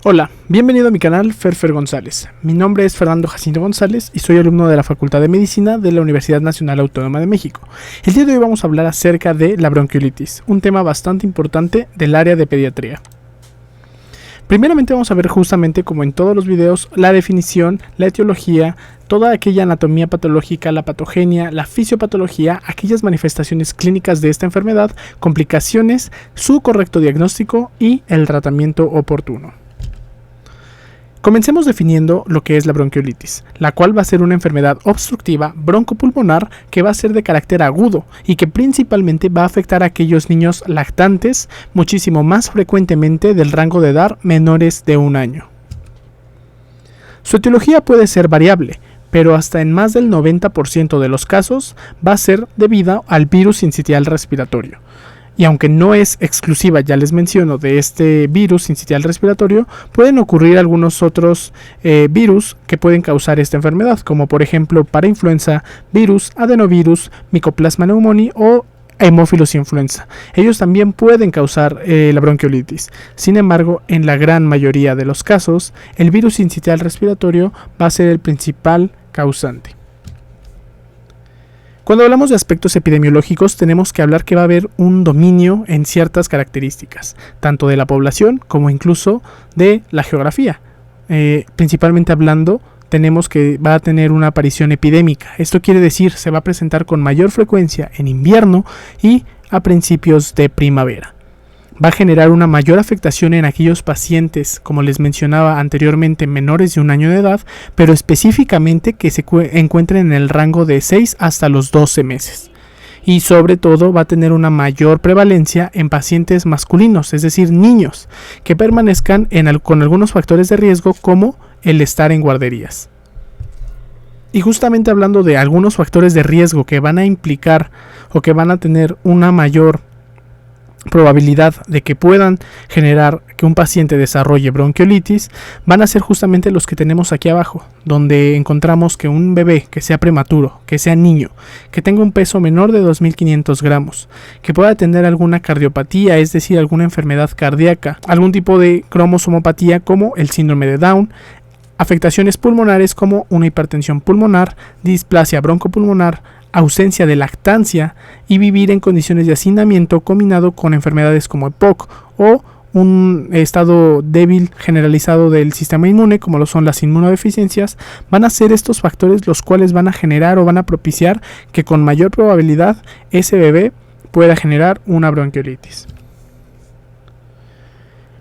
Hola, bienvenido a mi canal Ferfer González. Mi nombre es Fernando Jacinto González y soy alumno de la Facultad de Medicina de la Universidad Nacional Autónoma de México. El día de hoy vamos a hablar acerca de la bronquiolitis, un tema bastante importante del área de pediatría. Primeramente vamos a ver justamente como en todos los videos la definición, la etiología, toda aquella anatomía patológica, la patogenia, la fisiopatología, aquellas manifestaciones clínicas de esta enfermedad, complicaciones, su correcto diagnóstico y el tratamiento oportuno. Comencemos definiendo lo que es la bronquiolitis, la cual va a ser una enfermedad obstructiva broncopulmonar que va a ser de carácter agudo y que principalmente va a afectar a aquellos niños lactantes muchísimo más frecuentemente del rango de edad menores de 1 año. Su etiología puede ser variable, pero hasta en más del 90% de los casos va a ser debido al virus sincitial respiratorio. Y aunque no es exclusiva, ya les menciono, de este virus sincitial respiratorio, pueden ocurrir algunos otros virus que pueden causar esta enfermedad, como por ejemplo parainfluenza, virus, adenovirus, Mycoplasma pneumoniae o Haemophilus influenza. Ellos también pueden causar la bronquiolitis. Sin embargo, en la gran mayoría de los casos, el virus sincitial respiratorio va a ser el principal causante. Cuando hablamos de aspectos epidemiológicos, tenemos que hablar que va a haber un dominio en ciertas características, tanto de la población como incluso de la geografía. Principalmente hablando, tenemos que va a tener una aparición epidémica. Esto quiere decir, se va a presentar con mayor frecuencia en invierno y a principios de primavera. Va a generar una mayor afectación en aquellos pacientes, como les mencionaba anteriormente, menores de 1 año de edad, pero específicamente que se encuentren en el rango de 6 hasta los 12 meses. Y sobre todo va a tener una mayor prevalencia en pacientes masculinos, es decir, niños, que permanezcan con algunos factores de riesgo como el estar en guarderías. Y justamente hablando de algunos factores de riesgo que van a implicar o que van a tener una mayor probabilidad de que puedan generar que un paciente desarrolle bronquiolitis, van a ser justamente los que tenemos aquí abajo, donde encontramos que un bebé que sea prematuro, que sea niño, que tenga un peso menor de 2500 gramos, que pueda tener alguna cardiopatía, es decir, alguna enfermedad cardíaca, algún tipo de cromosomopatía como el síndrome de Down, afectaciones pulmonares como una hipertensión pulmonar, displasia broncopulmonar, ausencia de lactancia y vivir en condiciones de hacinamiento combinado con enfermedades como EPOC o un estado débil generalizado del sistema inmune, como lo son las inmunodeficiencias, van a ser estos factores los cuales van a generar o van a propiciar que con mayor probabilidad ese bebé pueda generar una bronquiolitis.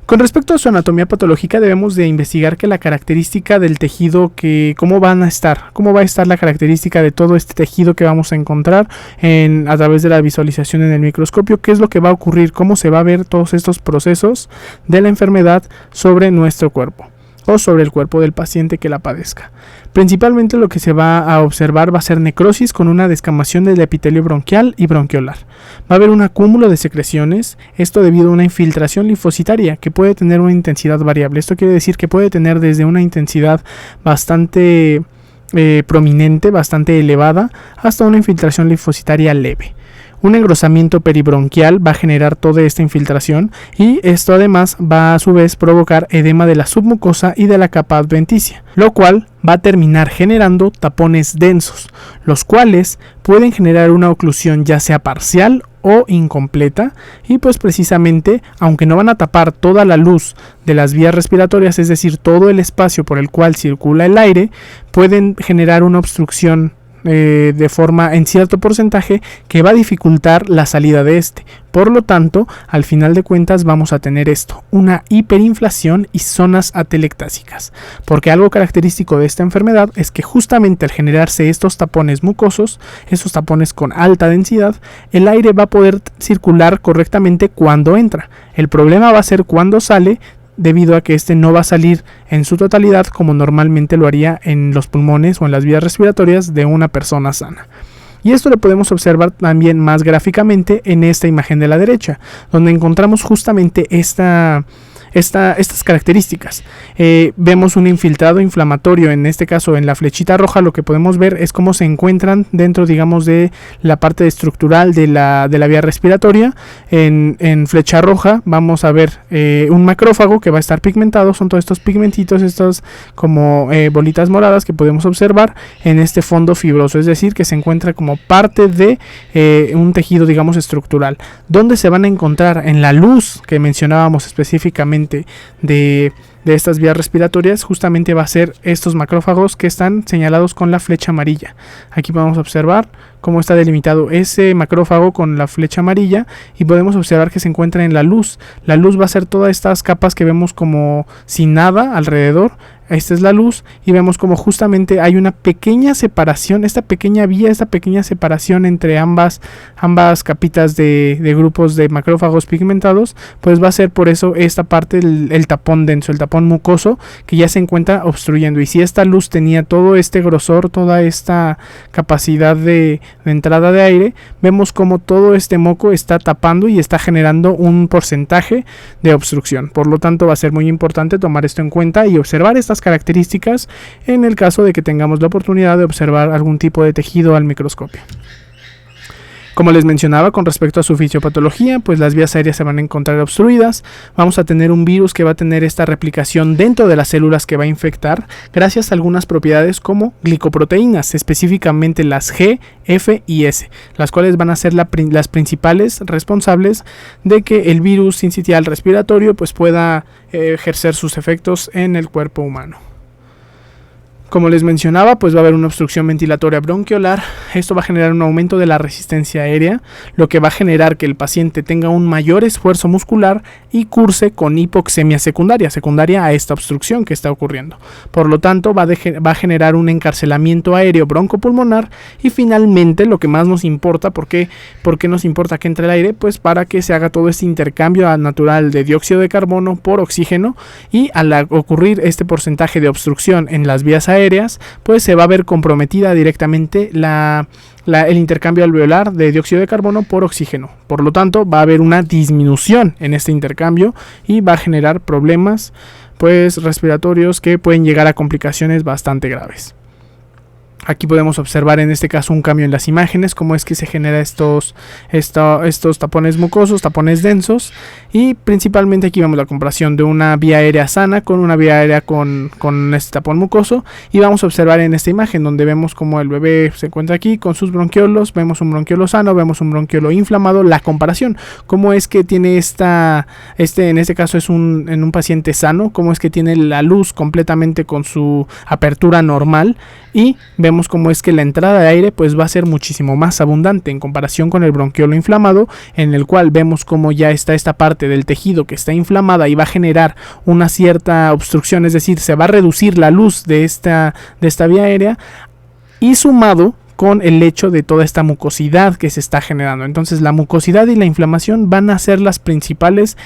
Con respecto a su anatomía patológica, debemos de investigar que la característica del tejido, cómo va a estar la característica de todo este tejido que vamos a encontrar a través de la visualización en el microscopio, qué es lo que va a ocurrir, cómo se va a ver todos estos procesos de la enfermedad sobre nuestro cuerpo o sobre el cuerpo del paciente que la padezca. Principalmente lo que se va a observar va a ser necrosis con una descamación del epitelio bronquial y bronquiolar. Va a haber un acúmulo de secreciones, esto debido a una infiltración linfocitaria que puede tener una intensidad variable. Esto quiere decir que puede tener desde una intensidad bastante prominente, bastante elevada, hasta una infiltración linfocitaria leve. Un engrosamiento peribronquial va a generar toda esta infiltración y esto además va a su vez provocar edema de la submucosa y de la capa adventicia, lo cual va a terminar generando tapones densos, los cuales pueden generar una oclusión ya sea parcial o incompleta y pues precisamente, aunque no van a tapar toda la luz de las vías respiratorias, es decir, todo el espacio por el cual circula el aire, pueden generar una obstrucción de forma en cierto porcentaje que va a dificultar la salida de este. Por lo tanto, al final de cuentas vamos a tener esto, una hiperinflación y zonas atelectásicas, porque algo característico de esta enfermedad es que justamente al generarse estos tapones mucosos, esos tapones con alta densidad, el aire va a poder circular correctamente cuando entra. El problema va a ser cuando sale, debido a que este no va a salir en su totalidad como normalmente lo haría en los pulmones o en las vías respiratorias de una persona sana. Y esto lo podemos observar también más gráficamente en esta imagen de la derecha, donde encontramos justamente esta estas características. Vemos un infiltrado inflamatorio, en este caso en la flechita roja lo que podemos ver es cómo se encuentran dentro, digamos, de la parte estructural de la vía respiratoria. En flecha roja vamos a ver un macrófago que va a estar pigmentado, son todos estos pigmentitos, estas como bolitas moradas que podemos observar en este fondo fibroso, es decir, que se encuentra como parte de un tejido, digamos, estructural. ¿Dónde se van a encontrar? En la luz que mencionábamos específicamente de estas vías respiratorias, justamente va a ser estos macrófagos que están señalados con la flecha amarilla. Aquí podemos observar cómo está delimitado ese macrófago con la flecha amarilla y podemos observar que se encuentra en la luz. La luz va a ser todas estas capas que vemos como sin nada alrededor. Esta es la luz y vemos como justamente hay una pequeña separación, esta pequeña vía, esta pequeña separación entre ambas capitas de grupos de macrófagos pigmentados, pues va a ser por eso esta parte, el tapón denso, el tapón mucoso, que ya se encuentra obstruyendo. Y si esta luz tenía todo este grosor, toda esta capacidad de entrada de aire, vemos como todo este moco está tapando y está generando un porcentaje de obstrucción. Por lo tanto, va a ser muy importante tomar esto en cuenta y observar estas características en el caso de que tengamos la oportunidad de observar algún tipo de tejido al microscopio. Como les mencionaba, con respecto a su fisiopatología, pues las vías aéreas se van a encontrar obstruidas. Vamos a tener un virus que va a tener esta replicación dentro de las células que va a infectar gracias a algunas propiedades como glicoproteínas, específicamente las G, F y S, las cuales van a ser las principales responsables de que el virus sincitial respiratorio pues pueda ejercer sus efectos en el cuerpo humano. Como les mencionaba, pues va a haber una obstrucción ventilatoria bronquiolar. Esto va a generar un aumento de la resistencia aérea, lo que va a generar que el paciente tenga un mayor esfuerzo muscular y curse con hipoxemia secundaria a esta obstrucción que está ocurriendo. Por lo tanto, va a generar un encarcelamiento aéreo broncopulmonar y finalmente, lo que más nos importa, ¿por qué nos importa que entre el aire? Pues para que se haga todo este intercambio natural de dióxido de carbono por oxígeno y al ocurrir este porcentaje de obstrucción en las vías aéreas, pues se va a ver comprometida directamente el intercambio alveolar de dióxido de carbono por oxígeno. Por lo tanto, va a haber una disminución en este intercambio y va a generar problemas pues respiratorios que pueden llegar a complicaciones bastante graves. Aquí podemos observar en este caso un cambio en las imágenes, cómo es que se genera estos tapones mucosos, tapones densos, y principalmente aquí vemos la comparación de una vía aérea sana con una vía aérea con este tapón mucoso, y vamos a observar en esta imagen donde vemos como el bebé se encuentra aquí con sus bronquiolos, vemos un bronquiolo sano, vemos un bronquiolo inflamado, la comparación, cómo es que tiene en este caso es en un paciente sano, cómo es que tiene la luz completamente con su apertura normal, y vemos cómo es que la entrada de aire pues va a ser muchísimo más abundante en comparación con el bronquiolo inflamado, en el cual vemos cómo ya está esta parte del tejido que está inflamada y va a generar una cierta obstrucción, es decir, se va a reducir la luz de esta vía aérea, y sumado con el hecho de toda esta mucosidad que se está generando. Entonces la mucosidad y la inflamación van a ser las principales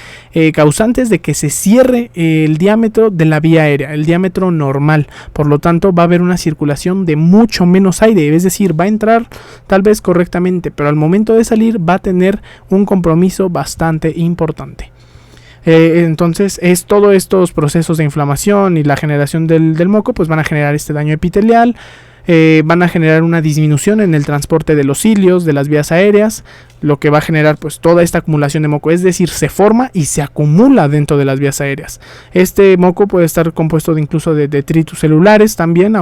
causantes de que se cierre el diámetro de la vía aérea, el diámetro normal. Por lo tanto, va a haber una circulación de mucho menos aire, es decir, va a entrar tal vez correctamente, pero al momento de salir va a tener un compromiso bastante importante. Entonces todos estos procesos de inflamación y la generación del moco pues van a generar este daño epitelial, van a generar una disminución en el transporte de los cilios, de las vías aéreas, lo que va a generar pues toda esta acumulación de moco, es decir, se forma y se acumula dentro de las vías aéreas. Este moco puede estar compuesto incluso de detritus celulares también,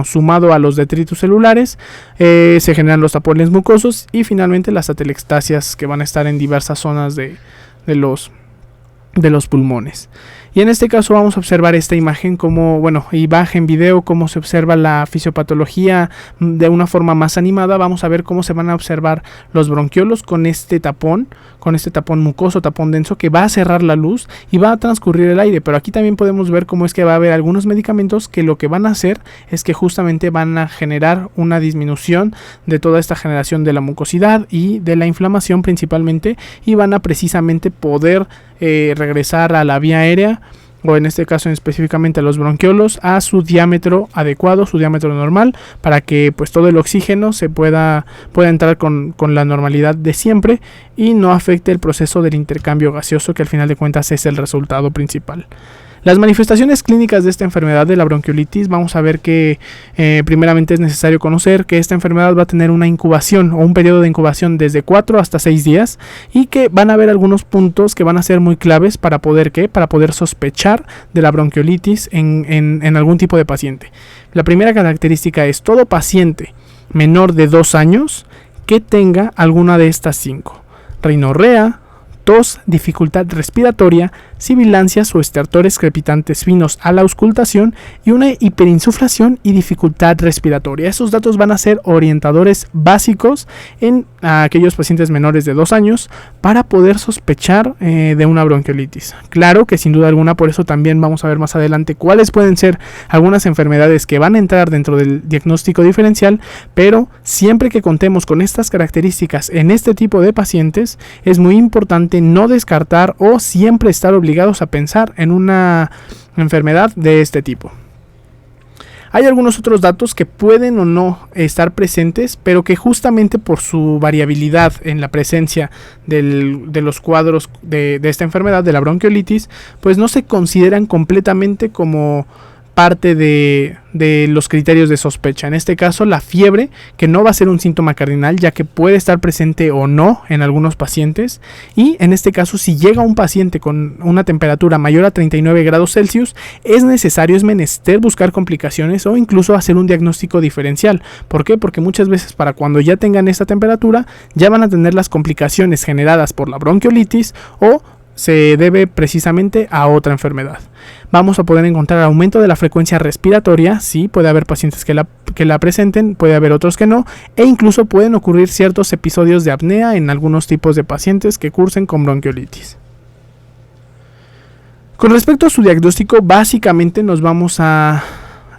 sumado a los detritus celulares, se generan los tapones mucosos y finalmente las atelectasias que van a estar en diversas zonas de los pulmones. Y en este caso vamos a observar esta imagen imagen video, cómo se observa la fisiopatología de una forma más animada. Vamos a ver cómo se van a observar los bronquiolos con este tapón mucoso, tapón denso, que va a cerrar la luz y va a transcurrir el aire. Pero aquí también podemos ver cómo es que va a haber algunos medicamentos que lo que van a hacer es que justamente van a generar una disminución de toda esta generación de la mucosidad y de la inflamación principalmente, y van a precisamente poder regresar a la vía aérea o en este caso específicamente a los bronquiolos, a su diámetro adecuado, su diámetro normal, para que pues todo el oxígeno se pueda entrar con la normalidad de siempre y no afecte el proceso del intercambio gaseoso, que al final de cuentas es el resultado principal. Las manifestaciones clínicas de esta enfermedad de la bronquiolitis, vamos a ver que primeramente es necesario conocer que esta enfermedad va a tener una incubación o un periodo de incubación desde 4 hasta 6 días y que van a haber algunos puntos que van a ser muy claves para poder sospechar de la bronquiolitis en algún tipo de paciente. La primera característica es todo paciente menor de 2 años que tenga alguna de estas 5: rinorrea, tos, dificultad respiratoria, sibilancias o estertores crepitantes finos a la auscultación y una hiperinsuflación y dificultad respiratoria. Esos datos van a ser orientadores básicos en aquellos pacientes menores de 2 años para poder sospechar de una bronquiolitis. Claro que sin duda alguna, por eso también vamos a ver más adelante cuáles pueden ser algunas enfermedades que van a entrar dentro del diagnóstico diferencial, pero siempre que contemos con estas características en este tipo de pacientes, es muy importante no descartar o siempre estar obligados a pensar en una enfermedad de este tipo. Hay algunos otros datos que pueden o no estar presentes, pero que justamente por su variabilidad en la presencia de los cuadros de esta enfermedad, de la bronquiolitis, pues no se consideran completamente como parte de los criterios de sospecha. En este caso, la fiebre, que no va a ser un síntoma cardinal, ya que puede estar presente o no en algunos pacientes, y en este caso, si llega un paciente con una temperatura mayor a 39 grados Celsius, es menester buscar complicaciones o incluso hacer un diagnóstico diferencial. ¿Por qué? Porque muchas veces para cuando ya tengan esta temperatura, ya van a tener las complicaciones generadas por la bronquiolitis o se debe precisamente a otra enfermedad. Vamos a poder encontrar aumento de la frecuencia respiratoria, sí, puede haber pacientes que la presenten, puede haber otros que no, e incluso pueden ocurrir ciertos episodios de apnea en algunos tipos de pacientes que cursen con bronquiolitis. Con respecto a su diagnóstico, básicamente nos vamos a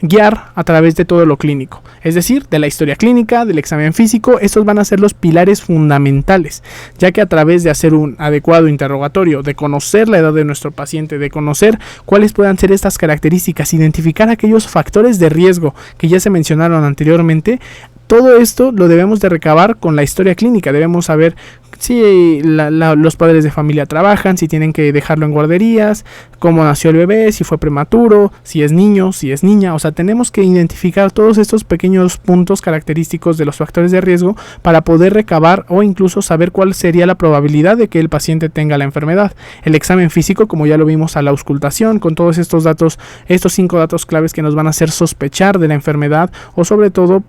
guiar a través de todo lo clínico, es decir, de la historia clínica, del examen físico. Estos van a ser los pilares fundamentales, ya que a través de hacer un adecuado interrogatorio, de conocer la edad de nuestro paciente, de conocer cuáles puedan ser estas características, identificar aquellos factores de riesgo que ya se mencionaron anteriormente, todo esto lo debemos de recabar con la historia clínica. Debemos saber si los padres de familia trabajan, si tienen que dejarlo en guarderías, cómo nació el bebé, si fue prematuro, si es niño, si es niña. O sea, tenemos que identificar todos estos pequeños puntos característicos de los factores de riesgo para poder recabar o incluso saber cuál sería la probabilidad de que el paciente tenga la enfermedad. El examen físico, como ya lo vimos, a la auscultación, con todos estos datos, estos 5 datos claves que nos van a hacer sospechar de la enfermedad o sobre todo,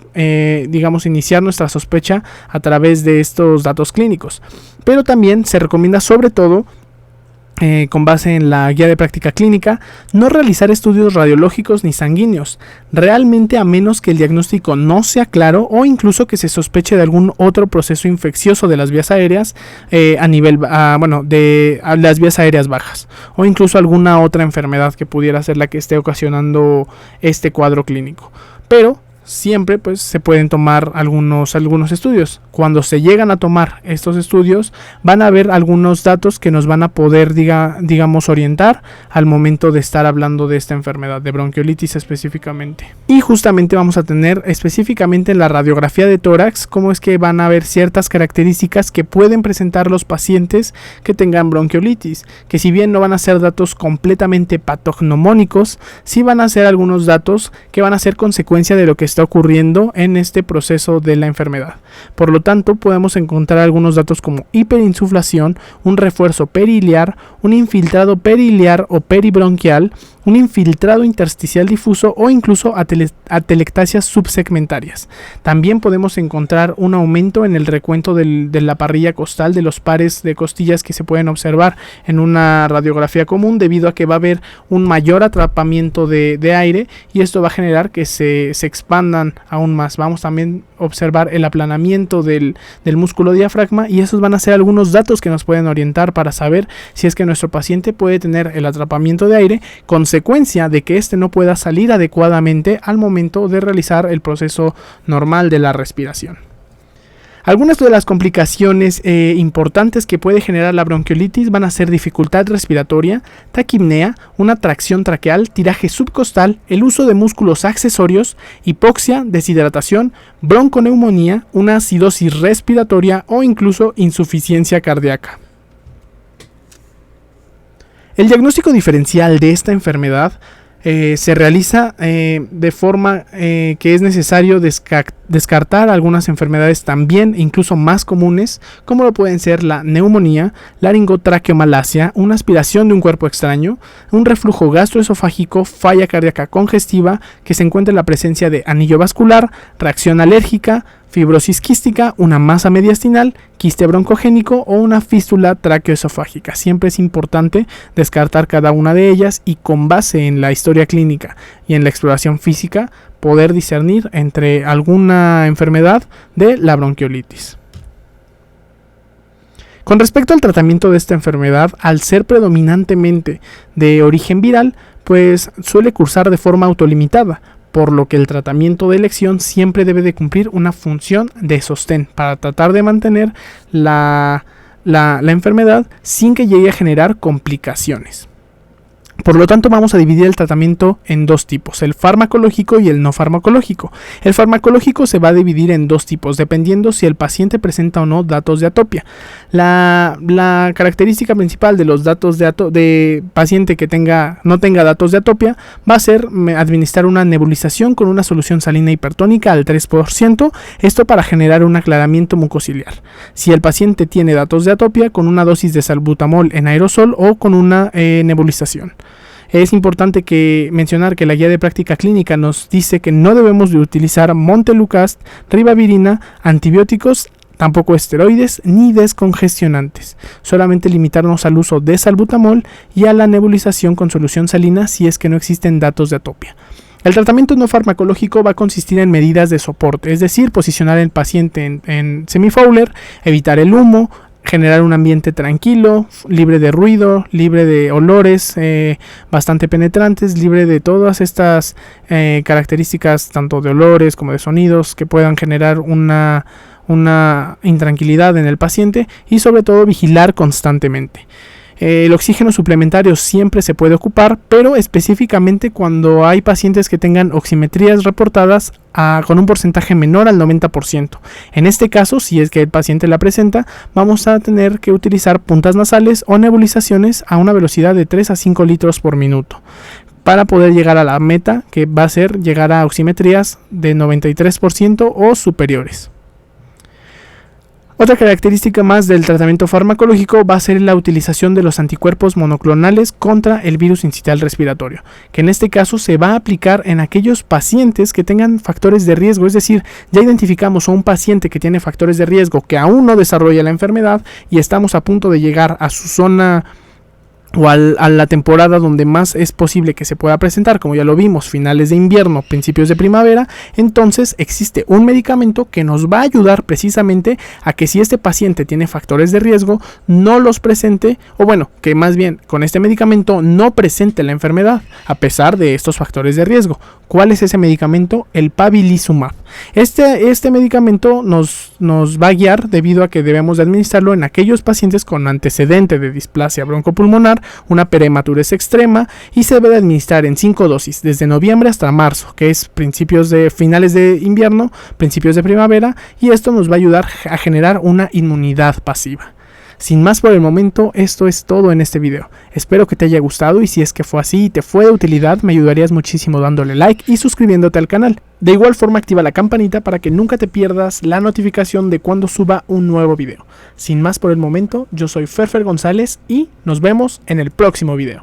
iniciar nuestra sospecha a través de estos datos clínicos. Pero también se recomienda, sobre todo, con base en la guía de práctica clínica, no realizar estudios radiológicos ni sanguíneos, realmente a menos que el diagnóstico no sea claro o incluso que se sospeche de algún otro proceso infeccioso de las vías aéreas de las vías aéreas bajas, o incluso alguna otra enfermedad que pudiera ser la que esté ocasionando este cuadro clínico. Pero siempre pues se pueden tomar algunos estudios. Cuando se llegan a tomar estos estudios, van a haber algunos datos que nos van a poder orientar al momento de estar hablando de esta enfermedad de bronquiolitis específicamente. Y justamente vamos a tener específicamente en la radiografía de tórax cómo es que van a haber ciertas características que pueden presentar los pacientes que tengan bronquiolitis, que si bien no van a ser datos completamente patognomónicos, sí van a ser algunos datos que van a ser consecuencia de lo que está ocurriendo en este proceso de la enfermedad. Por lo tanto, podemos encontrar algunos datos como hiperinsuflación, un refuerzo periliar, un infiltrado periliar o peribronquial, un infiltrado intersticial difuso o incluso atelectasias subsegmentarias. También podemos encontrar un aumento en el recuento de la parrilla costal, de los pares de costillas que se pueden observar en una radiografía común, debido a que va a haber un mayor atrapamiento de aire y esto va a generar que se expandan aún más. Vamos también a observar el aplanamiento del músculo diafragma y esos van a ser algunos datos que nos pueden orientar para saber si es que nuestro paciente puede tener el atrapamiento de aire, consecuencia de que éste no pueda salir adecuadamente al momento de realizar el proceso normal de la respiración. Algunas de las complicaciones importantes que puede generar la bronquiolitis van a ser dificultad respiratoria, taquipnea, una tracción traqueal, tiraje subcostal, el uso de músculos accesorios, hipoxia, deshidratación, bronconeumonía, una acidosis respiratoria o incluso insuficiencia cardíaca. El diagnóstico diferencial de esta enfermedad se realiza de forma que es necesario descartar algunas enfermedades también incluso más comunes, como lo pueden ser la neumonía, laringotraqueomalacia, una aspiración de un cuerpo extraño, un reflujo gastroesofágico, falla cardíaca congestiva, que se encuentra en la presencia de anillo vascular, reacción alérgica, fibrosis quística, una masa mediastinal, quiste broncogénico o una fístula traqueoesofágica. Siempre es importante descartar cada una de ellas y con base en la historia clínica y en la exploración física poder discernir entre alguna enfermedad de la bronquiolitis. Con respecto al tratamiento de esta enfermedad, al ser predominantemente de origen viral, pues suele cursar de forma autolimitada, por lo que el tratamiento de elección siempre debe de cumplir una función de sostén para tratar de mantener la enfermedad sin que llegue a generar complicaciones. Por lo tanto, vamos a dividir el tratamiento en dos tipos, el farmacológico y el no farmacológico. El farmacológico se va a dividir en dos tipos, dependiendo si el paciente presenta o no datos de atopia. La característica principal de los datos de paciente que no tenga datos de atopia va a ser administrar una nebulización con una solución salina hipertónica al 3%, esto para generar un aclaramiento mucociliar. Si el paciente tiene datos de atopia, con una dosis de salbutamol en aerosol o con una nebulización. Es importante mencionar que la guía de práctica clínica nos dice que no debemos de utilizar montelukast, ribavirina, antibióticos, tampoco esteroides ni descongestionantes. Solamente limitarnos al uso de salbutamol y a la nebulización con solución salina si es que no existen datos de atopia. El tratamiento no farmacológico va a consistir en medidas de soporte, es decir, posicionar al paciente en semifowler, evitar el humo, generar un ambiente tranquilo, libre de ruido, libre de olores bastante penetrantes, libre de todas estas características tanto de olores como de sonidos que puedan generar una intranquilidad en el paciente, y sobre todo vigilar constantemente. El oxígeno suplementario siempre se puede ocupar, pero específicamente cuando hay pacientes que tengan oximetrías reportadas con un porcentaje menor al 90%. En este caso, si es que el paciente la presenta, vamos a tener que utilizar puntas nasales o nebulizaciones a una velocidad de 3 a 5 litros por minuto, para poder llegar a la meta, que va a ser llegar a oximetrías de 93% o superiores. Otra característica más del tratamiento farmacológico va a ser la utilización de los anticuerpos monoclonales contra el virus incital respiratorio, que en este caso se va a aplicar en aquellos pacientes que tengan factores de riesgo, es decir, ya identificamos a un paciente que tiene factores de riesgo que aún no desarrolla la enfermedad y estamos a punto de llegar a su zona o a la temporada donde más es posible que se pueda presentar, como ya lo vimos, finales de invierno, principios de primavera. Entonces existe un medicamento que nos va a ayudar precisamente a que si este paciente tiene factores de riesgo, no los presente, o bueno, que más bien con este medicamento no presente la enfermedad a pesar de estos factores de riesgo. ¿Cuál es ese medicamento? El pabilizumab. Este medicamento nos va a guiar debido a que debemos de administrarlo en aquellos pacientes con antecedente de displasia broncopulmonar, una prematurez extrema, y se debe de administrar en 5 dosis desde noviembre hasta marzo, que es finales de invierno, principios de primavera, y esto nos va a ayudar a generar una inmunidad pasiva. Sin más por el momento, esto es todo en este video. Espero que te haya gustado, y si es que fue así y te fue de utilidad, me ayudarías muchísimo dándole like y suscribiéndote al canal. De igual forma, activa la campanita para que nunca te pierdas la notificación de cuando suba un nuevo video. Sin más por el momento, yo soy Ferfer González y nos vemos en el próximo video.